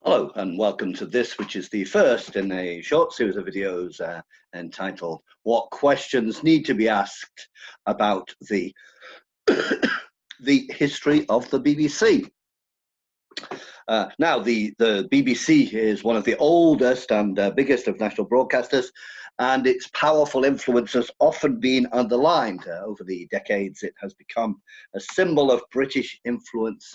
Hello and welcome to this, which is the first in a short series of videos entitled What Questions Need to Be Asked About the History of the BBC. Now, the BBC is one of the oldest and biggest of national broadcasters, and its powerful influence has often been underlined. Over the decades, it has become a symbol of British influence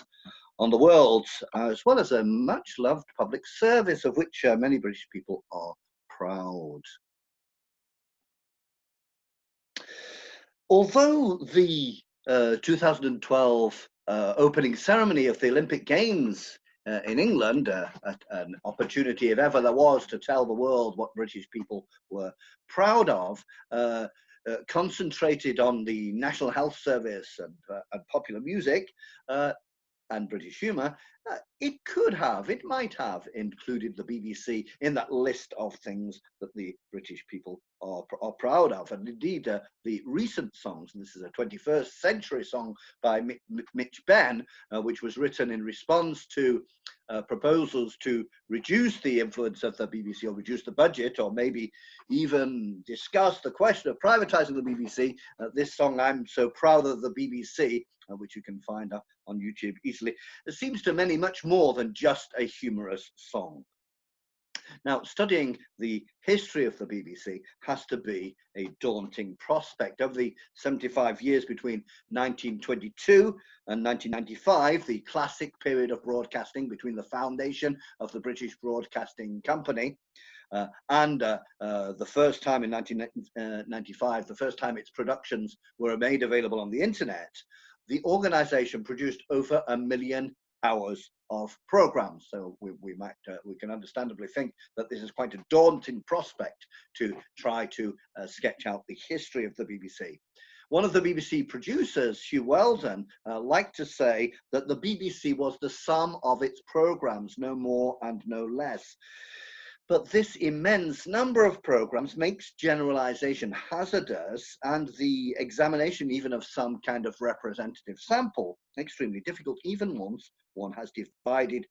on the world, as well as a much-loved public service of which many British people are proud. Although the 2012 opening ceremony of the Olympic Games in England, an opportunity if ever there was to tell the world what British people were proud of, concentrated on the National Health Service and popular music, and British humour, it might have included the BBC in that list of things that the British people are proud of. And indeed, the recent songs, and this is a 21st century song by Mitch Benn, which was written in response to proposals to reduce the influence of the BBC or reduce the budget, or maybe even discuss the question of privatising the BBC. This song, I'm So Proud of the BBC, which you can find on YouTube easily, it seems to many much more than just a humorous song. Now, studying the history of the BBC has to be a daunting prospect. Over the 75 years between 1922 and 1995, the classic period of broadcasting between the foundation of the British Broadcasting Company and the first time in 1995, the first time its productions were made available on the internet, the organization produced over 1 million hours of programs. So we can understandably think that this is quite a daunting prospect to try to sketch out the history of the BBC. One of the BBC producers, Hugh Weldon, liked to say that the BBC was the sum of its programs, no more and no less. But this immense number of programs makes generalization hazardous, and the examination even of some kind of representative sample extremely difficult, even once one has divided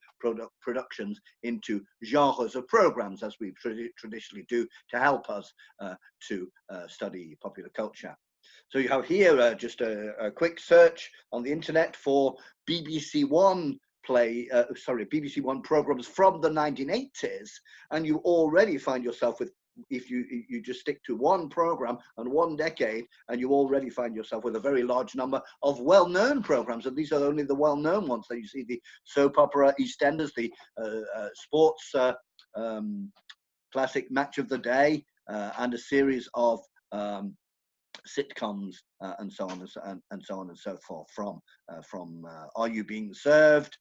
productions into genres of programs, as we traditionally do to help us to study popular culture. So you have here just a quick search on the internet for BBC One BBC One programs from the 1980s, and you already find yourself with, if you just stick to one program and one decade, and you already find yourself with a very large number of well-known programs, and these are only the well-known ones. So you see the soap opera EastEnders, the sports classic Match of the Day, and a series of sitcoms and so on and so forth, from Are You Being Served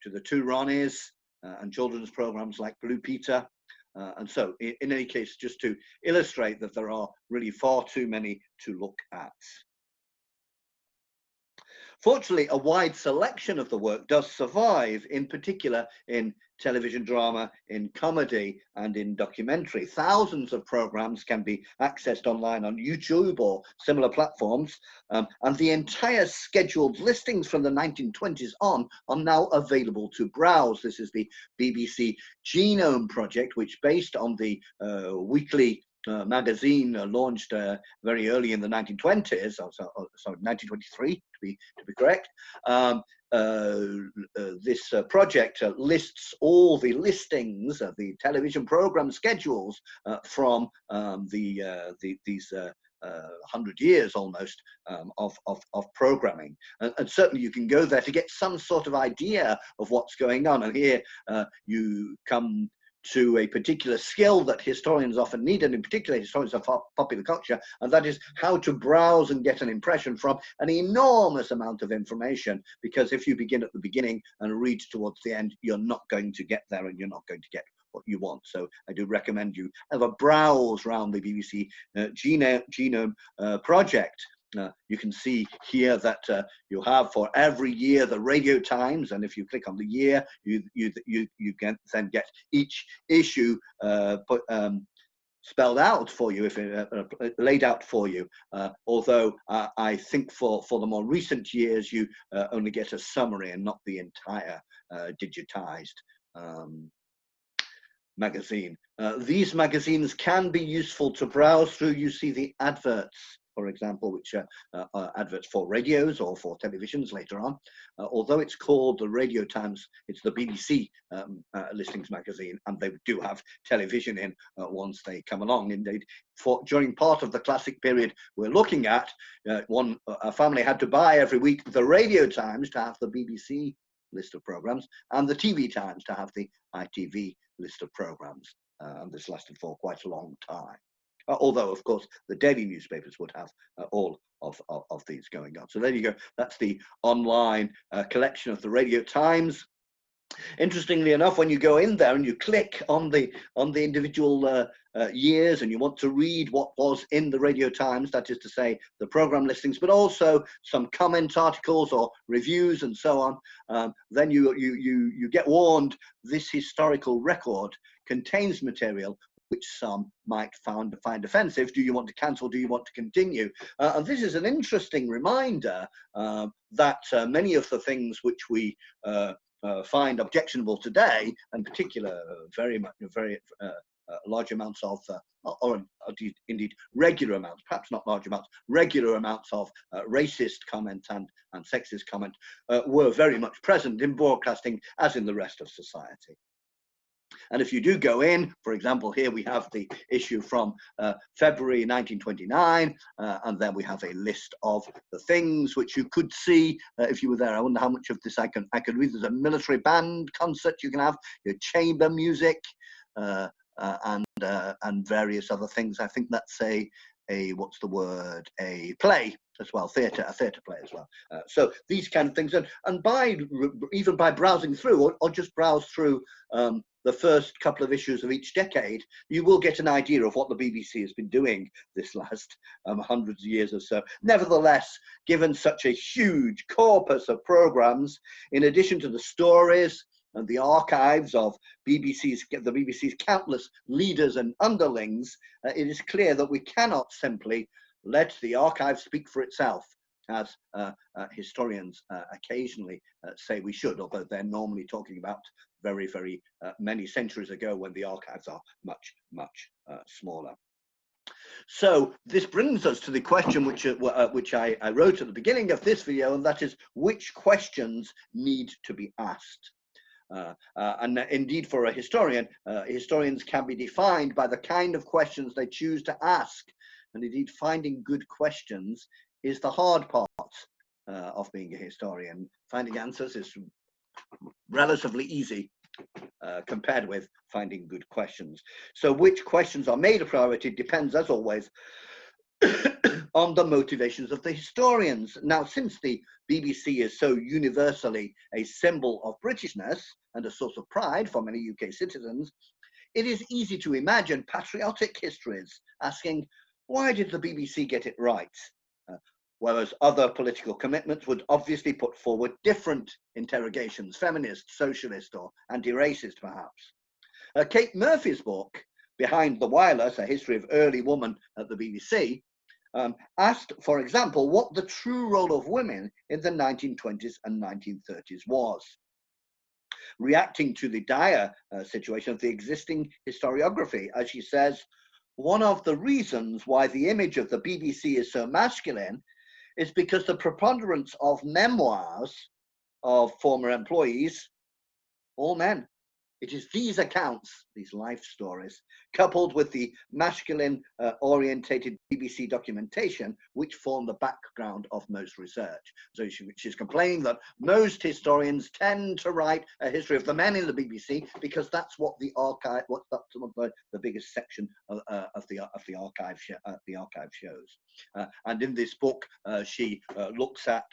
to the Two Ronnies and children's programs like Blue Peter. And so in any case, just to illustrate that there are really far too many to look at. Fortunately, a wide selection of the work does survive, in particular in television drama, in comedy, and in documentary. Thousands of programs can be accessed online on YouTube or similar platforms, and the entire scheduled listings from the 1920s on are now available to browse. This is the BBC Genome Project, which, based on the weekly magazine launched very early in the 1920s, sorry, 1923 to be correct. This project lists all the listings of the television program schedules from these 100 years almost of programming, and certainly you can go there to get some sort of idea of what's going on. And here you come to a particular skill that historians often need, and in particular historians of popular culture, and that is how to browse and get an impression from an enormous amount of information, because if you begin at the beginning and read towards the end, you're not going to get there, and you're not going to get what you want. So I do recommend you have a browse around the BBC Genome Project. You can see here that you have for every year the radio times, and if you click on the year, you can then get each issue spelled out for you, if laid out for you. Although I think for the more recent years, you only get a summary and not the entire digitized magazine. These magazines can be useful to browse through. You see the adverts, for example, which are adverts for radios or for televisions later on. Although it's called the Radio Times, it's the BBC listings magazine, and they do have television in once they come along. Indeed, during part of the classic period we're looking at, a family had to buy every week the Radio Times to have the BBC list of programs, and the TV Times to have the ITV list of programs. And this lasted for quite a long time. Although, of course, the daily newspapers would have all of these going on. So there you go. That's the online collection of the Radio Times. Interestingly enough, when you go in there and you click on the individual years and you want to read what was in the Radio Times, that is to say the program listings, but also some comment articles or reviews and so on, then you get warned this historical record contains material which some might find offensive. Do you want to cancel? Do you want to continue? And this is an interesting reminder that many of the things which we find objectionable today, and particular very large amounts of, or indeed regular amounts, perhaps not large amounts, regular amounts of racist comment and sexist comment were very much present in broadcasting as in the rest of society. And if you do go in, for example, here we have the issue from February 1929, and then we have a list of the things which you could see if you were there. I wonder how much of this I could read. There's a military band concert you can have, your chamber music, and various other things. I think that's a what's the word? A play as well, a theatre play as well. So these kind of things, and even by browsing through, or just browse through the first couple of issues of each decade, you will get an idea of what the BBC has been doing this last hundreds of years or so. Nevertheless, given such a huge corpus of programmes, in addition to the stories and the archives of the BBC's countless leaders and underlings, it is clear that we cannot simply let the archive speak for itself, as historians occasionally say we should, although they're normally talking about very, very many centuries ago when the archives are much, much smaller. So this brings us to the question which I wrote at the beginning of this video, and that is, which questions need to be asked? And indeed, for a historian, historians can be defined by the kind of questions they choose to ask. And indeed, finding good questions is the hard part of being a historian. Finding answers is relatively easy compared with finding good questions. So which questions are made a priority depends, as always, on the motivations of the historians. Now, since the BBC is so universally a symbol of Britishness and a source of pride for many UK citizens, it is easy to imagine patriotic histories asking, why did the BBC get it right? Whereas other political commitments would obviously put forward different interrogations, feminist, socialist, or anti-racist, perhaps. Kate Murphy's book, Behind the Wireless, A History of Early Woman at the BBC, asked, for example, what the true role of women in the 1920s and 1930s was. Reacting to the dire situation of the existing historiography, as she says, one of the reasons why the image of the BBC is so masculine is because the preponderance of memoirs of former employees, all men. It is these accounts, these life stories, coupled with the masculine orientated BBC documentation, which form the background of most research. So she's complaining that most historians tend to write a history of the men in the BBC because that's what the archive, that's the biggest section of the archive shows. And in this book, she looks at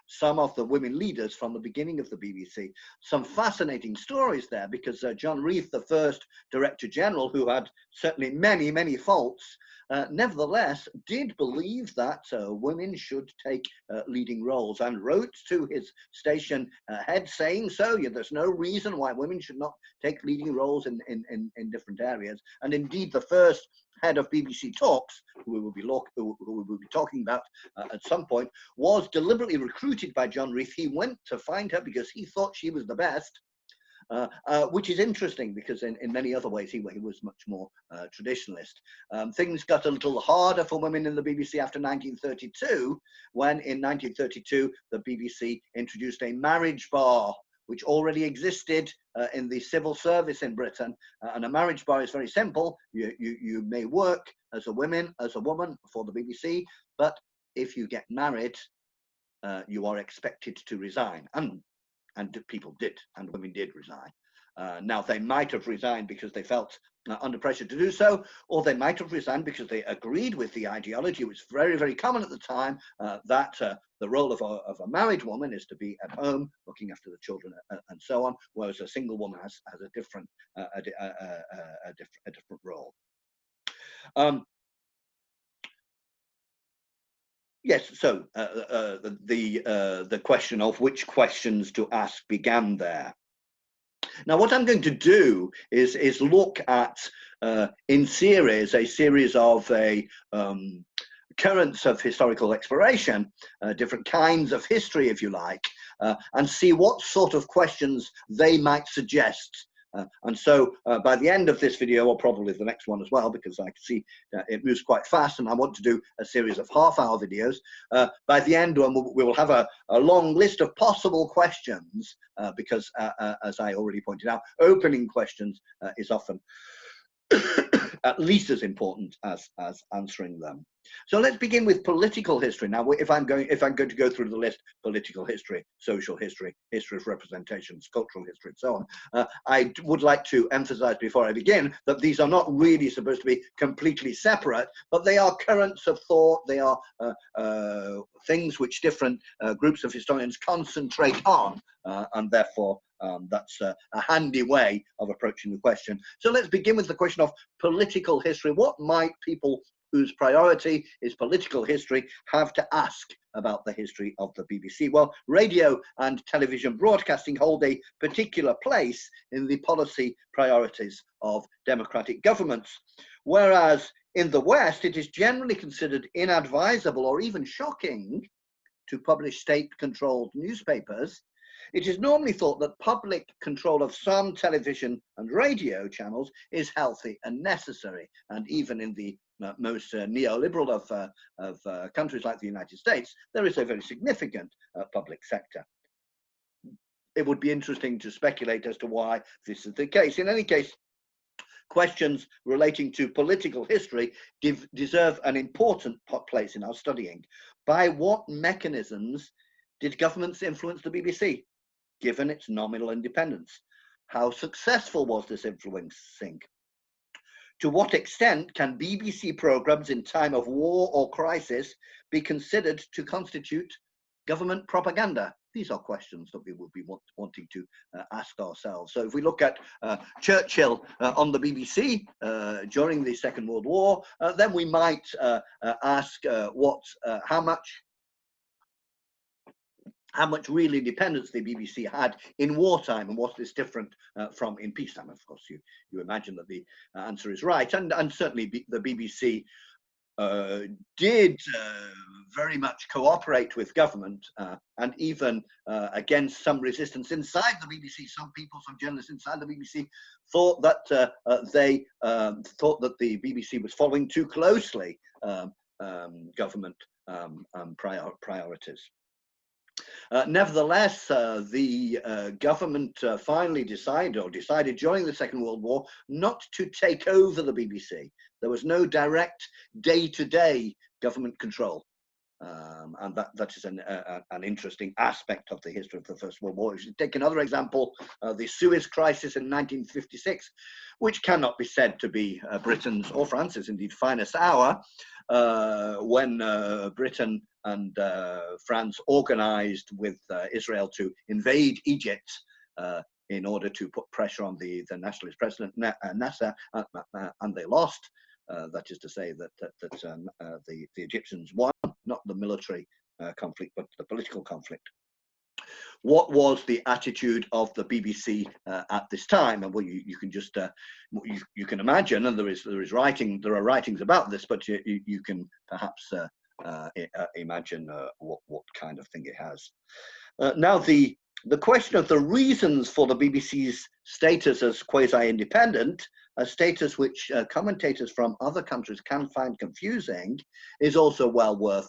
some of the women leaders from the beginning of the BBC. Some fascinating stories there, because John Reith, the first Director General, who had certainly many, many faults, nevertheless did believe that women should take leading roles, and wrote to his station head saying so. There's no reason why women should not take leading roles in different areas. And indeed, the first head of BBC Talks, who we will be talking about at some point, was deliberately recruited by John Reith. He went to find her because he thought she was the best. which is interesting because in many other ways he was much more traditionalist. Things got a little harder for women in the BBC after 1932, when in 1932 the BBC introduced a marriage bar, which already existed in the civil service in Britain. And a marriage bar is very simple. You may work as a woman for the BBC, but if you get married, you are expected to resign. And people did, and women did resign. Now, they might have resigned because they felt under pressure to do so, or they might have resigned because they agreed with the ideology. It was very, very common at the time that the role of a married woman is to be at home, looking after the children, and so on, whereas a single woman has a different role. Yes, so the question of which questions to ask began there. Now, what I'm going to do is look at in a series of currents of historical exploration, different kinds of history, if you like, and see what sort of questions they might suggest. And so by the end of this video, or probably the next one as well, because I can see it moves quite fast and I want to do a series of half-hour videos, by the end we will have a long list of possible questions, because as I already pointed out, opening questions is often at least as important as answering them. So let's begin with political history. Now, if I'm going to go through the list: political history, social history, history of representations, cultural history, and so on, I would like to emphasize before I begin that these are not really supposed to be completely separate, but they are currents of thought. They are things which different groups of historians concentrate on, and therefore that's a handy way of approaching the question. So let's begin with the question of political history. What might people whose priority is political history have to ask about the history of the BBC? Well, radio and television broadcasting hold a particular place in the policy priorities of democratic governments, whereas in the West it is generally considered inadvisable or even shocking to publish state-controlled newspapers. It is normally thought that public control of some television and radio channels is healthy and necessary, and even in the most neoliberal of countries like the United States, there is a very significant public sector. It would be interesting to speculate as to why this is the case. In any case, questions relating to political history deserve an important place in our studying. By what mechanisms did governments influence the BBC, given its nominal independence? How successful was this influencing? To what extent can BBC programmes in time of war or crisis be considered to constitute government propaganda? These are questions that we would be wanting to ask ourselves. So if we look at Churchill on the BBC during the Second World War, then we might ask how much real independence the BBC had in wartime, and was this different from in peacetime? Of course, you imagine that the answer is right, and certainly the BBC did very much cooperate with government, and even against some resistance inside the BBC. Some people, some journalists inside the BBC, thought that thought that the BBC was following too closely government priorities. Nevertheless, the government finally decided during the Second World War not to take over the BBC. There was no direct day-to-day government control. And that is an interesting aspect of the history of the First World War. If you take another example, the Suez Crisis in 1956, which cannot be said to be Britain's or France's, indeed, finest hour, when Britain and France organized with Israel to invade Egypt in order to put pressure on the nationalist president Nasser, and they lost. That is to say that the Egyptians won, not the military conflict, but the political conflict. What was the attitude of the BBC at this time? And well, you can just you can imagine, and there are writings about this, but you can perhaps imagine what kind of thing it has. Now, the The question of the reasons for the BBC's status as quasi-independent, a status which commentators from other countries can find confusing, is also well worth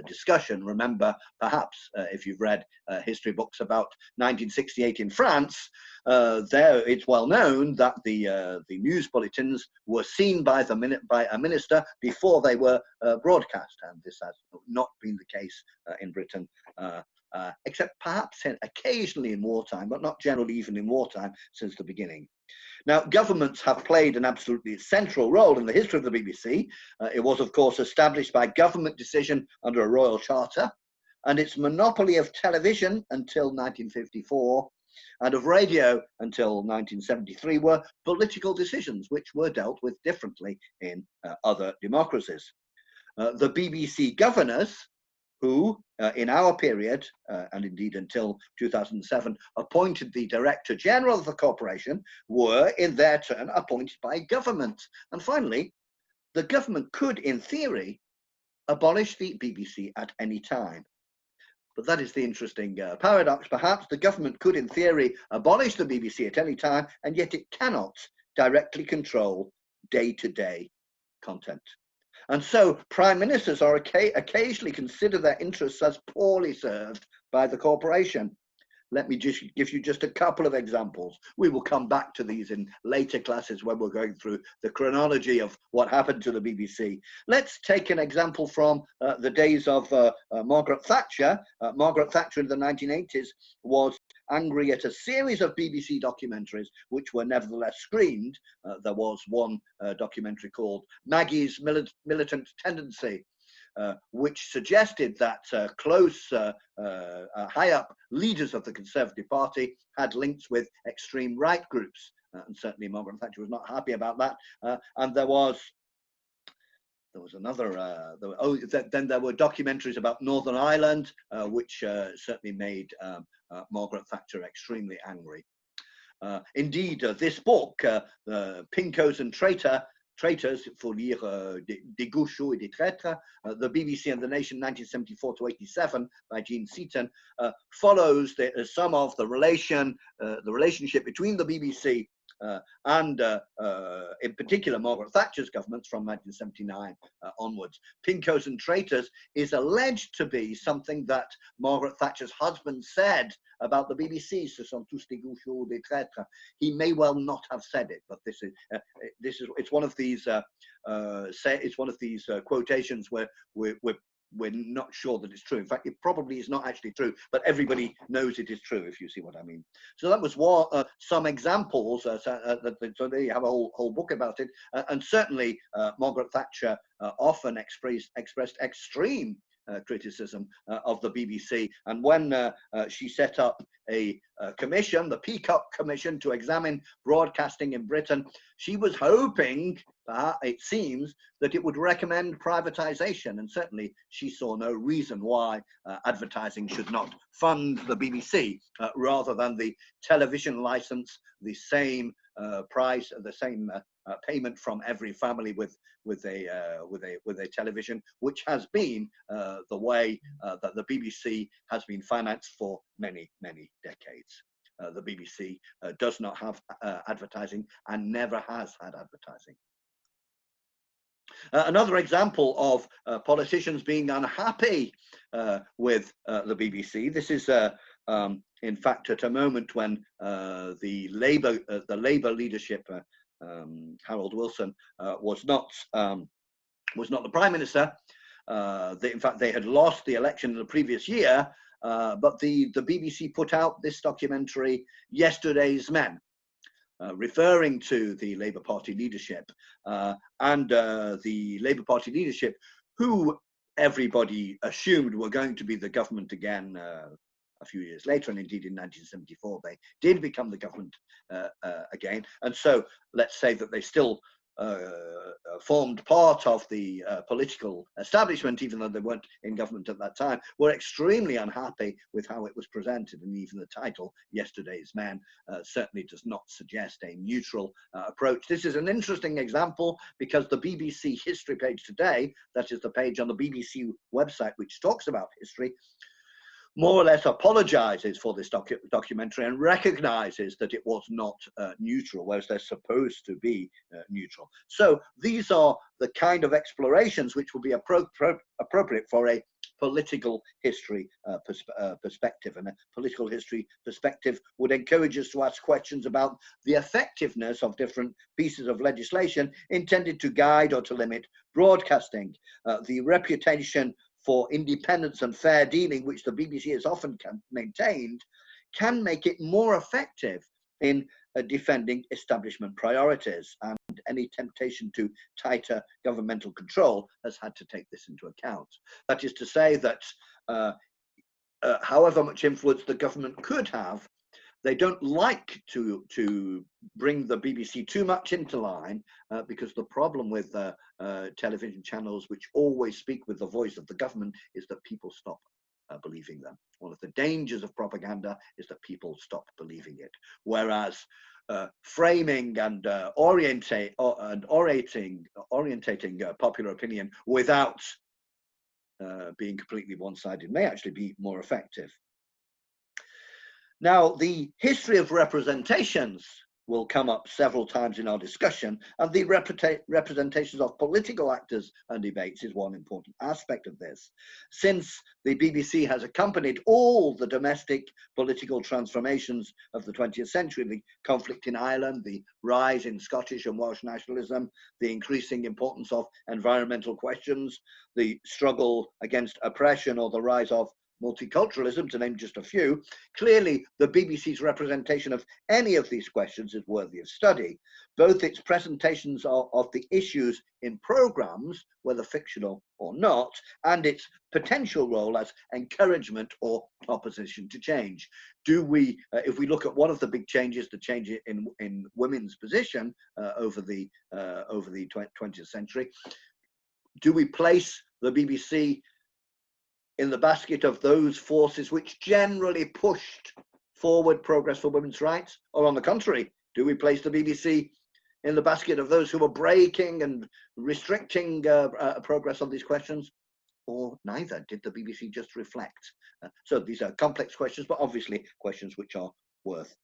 discussion. Remember, perhaps, if you've read history books about 1968 in France, there it's well known that the news bulletins were seen by a minister before they were broadcast, and this has not been the case in Britain. Except perhaps occasionally in wartime, but not generally even in wartime since the beginning. Now, governments have played an absolutely central role in the history of the BBC. It was, of course, established by government decision under a royal charter, and its monopoly of television until 1954 and of radio until 1973 were political decisions which were dealt with differently in other democracies. The BBC governors, who, in our period, and indeed until 2007, appointed the Director General of the corporation, were in their turn appointed by government. And finally, the government could, in theory, abolish the BBC at any time. But that is the interesting paradox. Perhaps the government could, in theory, abolish the BBC at any time, and yet it cannot directly control day-to-day content. And so prime ministers are occasionally consider their interests as poorly served by the corporation. Let me just give you just a couple of examples. We will come back to these in later classes when we're going through the chronology of what happened to the BBC. Let's take an example from the days of Margaret Thatcher. Margaret Thatcher in the 1980s was angry at a series of BBC documentaries which were nevertheless screened. There was one documentary called Maggie's Militant Tendency, which suggested that close, high-up leaders of the Conservative Party had links with extreme right groups. And certainly Margaret Thatcher was not happy about that. And there was another, then there were documentaries about Northern Ireland, which certainly made Margaret Thatcher extremely angry. Indeed, this book, Pinkos and Traitors, il faut lire Des Gauchos et des Traîtres, the BBC and the Nation 1974 to 87 by Jean Seaton, follows some of the relationship between the BBC and in particular Margaret Thatcher's governments from 1979 onwards. Pinkos and Traitors is alleged to be something that Margaret Thatcher's husband said about the BBC. Ce sont tous des gauchos, des traîtres. He may well not have said it, but it's one of these quotations where we're not sure that it's true. In fact, it probably is not actually true, but everybody knows it is true, if you see what I mean. So that was some examples. So there you have a whole book about it. And certainly Margaret Thatcher often expressed extreme criticism of the BBC. And when she set up a commission, the Peacock Commission, to examine broadcasting in Britain, she was hoping, it seems, that it would recommend privatization. And certainly she saw no reason why advertising should not fund the BBC rather than the television license, the same price, the same payment from every family with a television, which has been the way that the BBC has been financed for many decades. The BBC does not have advertising and never has had advertising. Another example of politicians being unhappy with the BBC. This is in fact at a moment when the Labour leadership, Harold Wilson, was not the Prime Minister. In fact, they had lost the election in the previous year, but the BBC put out this documentary, Yesterday's Men, referring to the Labour Party leadership, and the Labour Party leadership, who everybody assumed were going to be the government again a few years later, and indeed in 1974 they did become the government again. And so let's say that they still formed part of the political establishment, even though they weren't in government at that time, were extremely unhappy with how it was presented. And even the title, Yesterday's Men, certainly does not suggest a neutral approach. This is an interesting example because the BBC history page today, that is the page on the BBC website which talks about history, more or less apologizes for this documentary and recognizes that it was not neutral, whereas they're supposed to be neutral. So these are the kind of explorations which will be appropriate for a political history perspective. And a political history perspective would encourage us to ask questions about the effectiveness of different pieces of legislation intended to guide or to limit broadcasting. The reputation for independence and fair dealing, which the BBC has often maintained, can make it more effective in defending establishment priorities, and any temptation to tighter governmental control has had to take this into account. That is to say that however much influence the government could have, they don't like to bring the BBC too much into line, because the problem with television channels which always speak with the voice of the government is that people stop believing them. One of the dangers of propaganda is that people stop believing it. Whereas framing and orientating popular opinion without being completely one-sided may actually be more effective. Now, the history of representations will come up several times in our discussion, and the representations of political actors and debates is one important aspect of this. Since the BBC has accompanied all the domestic political transformations of the 20th century, the conflict in Ireland, the rise in Scottish and Welsh nationalism, the increasing importance of environmental questions, the struggle against oppression, or the rise of multiculturalism, to name just a few, clearly the BBC's representation of any of these questions is worthy of study. Both its presentations of the issues in programmes, whether fictional or not, and its potential role as encouragement or opposition to change. Do we, if we look at one of the big changes, the change in women's position over the 20th century, do we place the BBC in the basket of those forces which generally pushed forward progress for women's rights? Or on the contrary, do we place the BBC in the basket of those who were breaking and restricting progress on these questions? Or neither? Did the BBC just reflect? So these are complex questions, but obviously questions which are worth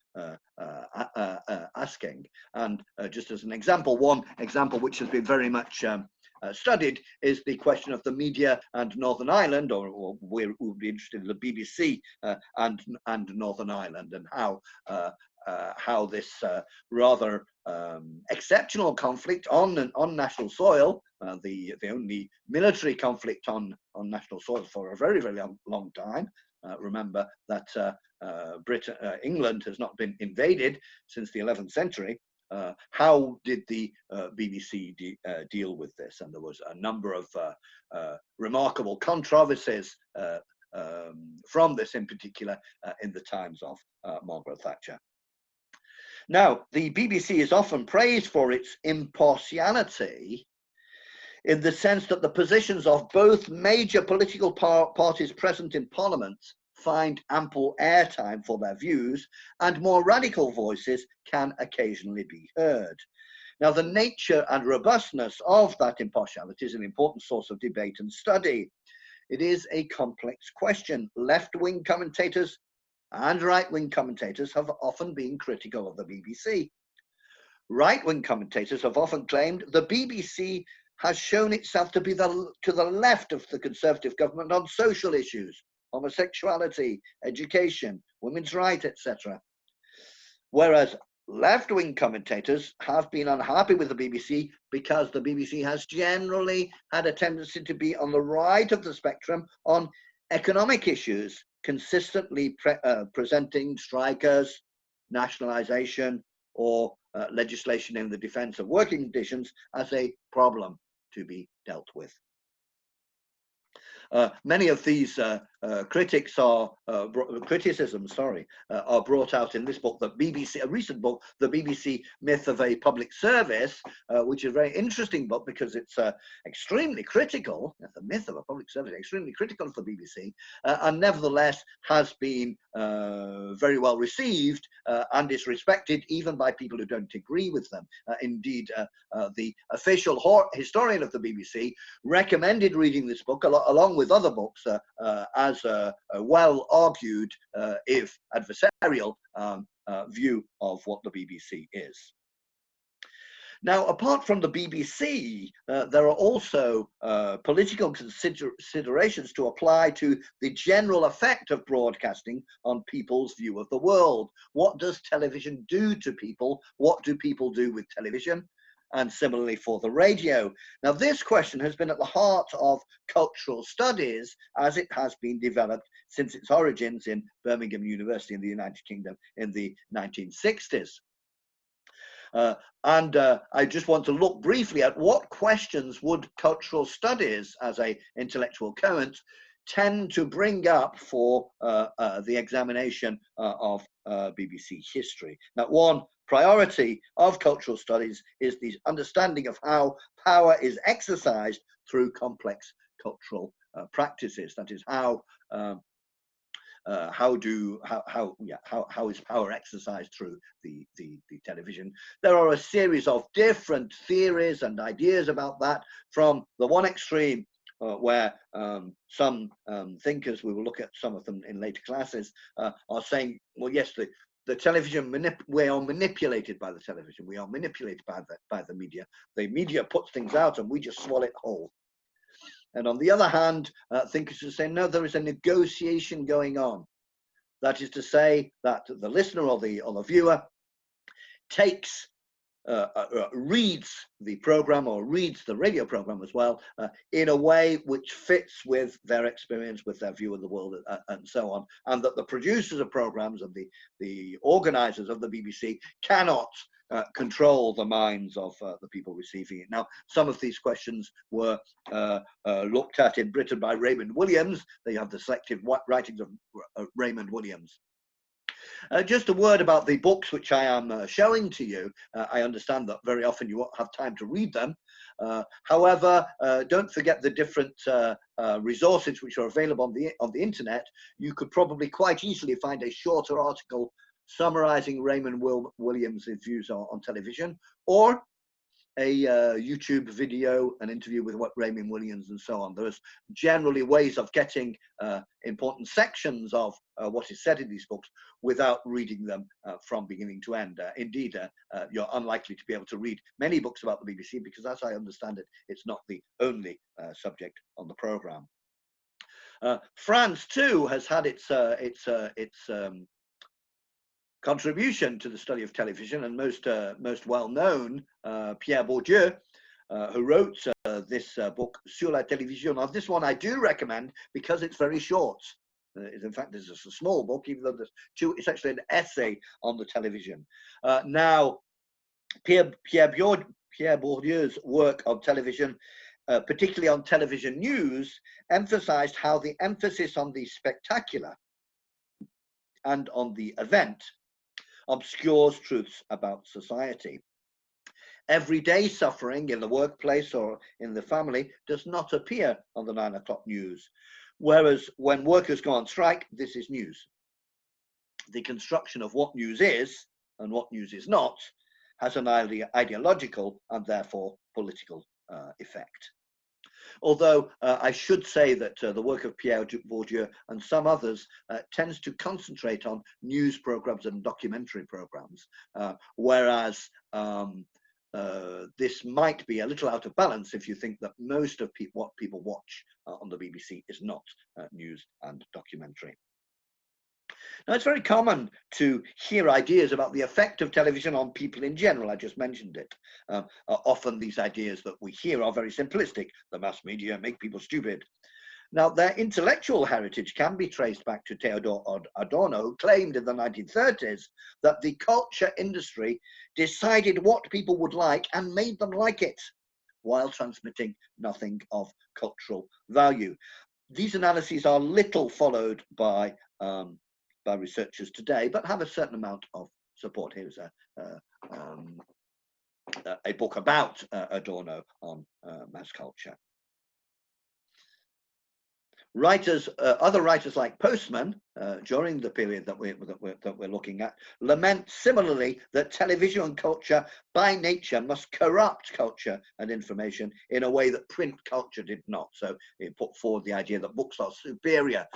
asking. And just as an example, one example which has been very much studied is the question of the media and Northern Ireland, or we would be interested in the BBC and Northern Ireland, and how this rather exceptional conflict on national soil, the only military conflict on national soil for a very, very long time. Remember that England has not been invaded since the 11th century. How did the BBC deal with this? And there was a number of remarkable controversies from this in particular in the times of Margaret Thatcher. Now, the BBC is often praised for its impartiality, in the sense that the positions of both major political parties present in Parliament find ample airtime for their views, and more radical voices can occasionally be heard. Now, the nature and robustness of that impartiality is an important source of debate and study. It is a complex question. Left-wing commentators and right-wing commentators have often been critical of the BBC. Right-wing commentators have often claimed the BBC has shown itself to be to the left of the Conservative government on social issues, homosexuality, education, women's rights, etc. Whereas left-wing commentators have been unhappy with the BBC because the BBC has generally had a tendency to be on the right of the spectrum on economic issues, consistently presenting strikers, nationalisation, or legislation in the defence of working conditions as a problem to be dealt with. Many of these criticisms are brought out in this book, the BBC, a recent book, The BBC Myth of a Public Service, which is a very interesting book because it's extremely critical, the myth of a public service, extremely critical for BBC, and nevertheless has been very well received and is respected even by people who don't agree with them. Indeed, the official historian of the BBC recommended reading this book along with other books as has a well-argued, if adversarial, view of what the BBC is. Now, apart from the BBC, there are also political considerations to apply to the general effect of broadcasting on people's view of the world. What does television do to people? What do people do with television? And similarly for the radio. Now, this question has been at the heart of cultural studies as it has been developed since its origins in Birmingham University in the United Kingdom in the 1960s. I just want to look briefly at what questions would cultural studies as an intellectual current tend to bring up for the examination of BBC history. Now, one priority of cultural studies is the understanding of how power is exercised through complex cultural practices. That is, how is power exercised through the television? There are a series of different theories and ideas about that, from the one extreme where some thinkers, we will look at some of them in later classes, are saying, well, yes, the television, we are manipulated by the television, we are manipulated by the media. The media puts things out and we just swallow it whole. And on the other hand, thinkers are saying, no, there is a negotiation going on. That is to say that the listener or the viewer takes, reads the program or reads the radio program as well in a way which fits with their experience, with their view of the world, and so on. And that the producers of programs and the organizers of the BBC cannot control the minds of the people receiving it. Now, some of these questions were looked at in Britain by Raymond Williams. They have the selected writings of Raymond Williams. Just a word about the books which I am showing to you. I understand that very often you won't have time to read them. However, don't forget the different resources which are available on the internet. You could probably quite easily find a shorter article summarizing Raymond Williams' views on television, or a YouTube video, an interview with Raymond Williams, and so on. There's generally ways of getting important sections of what is said in these books without reading them from beginning to end. Indeed, you're unlikely to be able to read many books about the BBC because, as I understand it, it's not the only subject on the program. France too has had its contribution to the study of television, and most well known, Pierre Bourdieu, who wrote this book Sur la télévision. Now, this one I do recommend because it's very short. In fact, it's a small book, even though there's two. It's actually an essay on the television. Now, Pierre Bourdieu's work on television, particularly on television news, emphasized how the emphasis on the spectacular and on the event obscures truths about society. Everyday suffering in the workplace or in the family does not appear on the 9 o'clock news, whereas when workers go on strike, this is news. The construction of what news is and what news is not has an ideological and therefore political effect. Although I should say that the work of Pierre Bourdieu and some others tends to concentrate on news programs and documentary programs, whereas this might be a little out of balance if you think that most of what people watch on the BBC is not news and documentary. Now, it's very common to hear ideas about the effect of television on people in general. I just mentioned it. Often these ideas that we hear are very simplistic. The mass media make people stupid. Now, their intellectual heritage can be traced back to Theodor Adorno, who claimed in the 1930s that the culture industry decided what people would like and made them like it, while transmitting nothing of cultural value. These analyses are little followed by researchers today, but have a certain amount of support. Here's a book about Adorno on mass culture. Writers, other writers like Postman, during the period that we're looking at, lament similarly that television culture by nature must corrupt culture and information in a way that print culture did not. So it put forward the idea that books are superior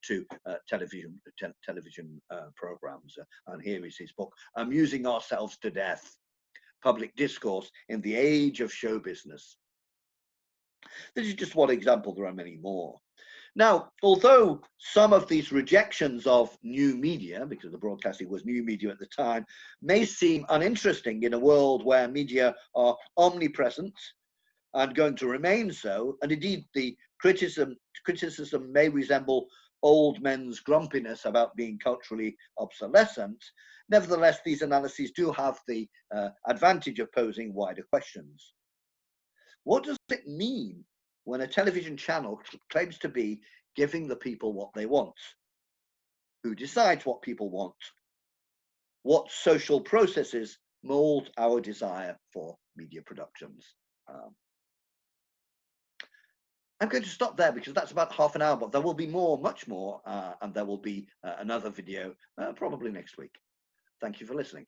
to television programs. And here is his book, Amusing Ourselves to Death: Public Discourse in the Age of Show Business. This is just one example. There are many more. Now, although some of these rejections of new media, because the broadcasting was new media at the time, may seem uninteresting in a world where media are omnipresent and going to remain so, and indeed the criticism may resemble old men's grumpiness about being culturally obsolescent, nevertheless, these analyses do have the advantage of posing wider questions. What does it mean when a television channel claims to be giving the people what they want? Who decides what people want? What social processes mold our desire for media productions? I'm going to stop there because that's about half an hour, but there will be more, much more, and there will be another video probably next week. Thank you for listening.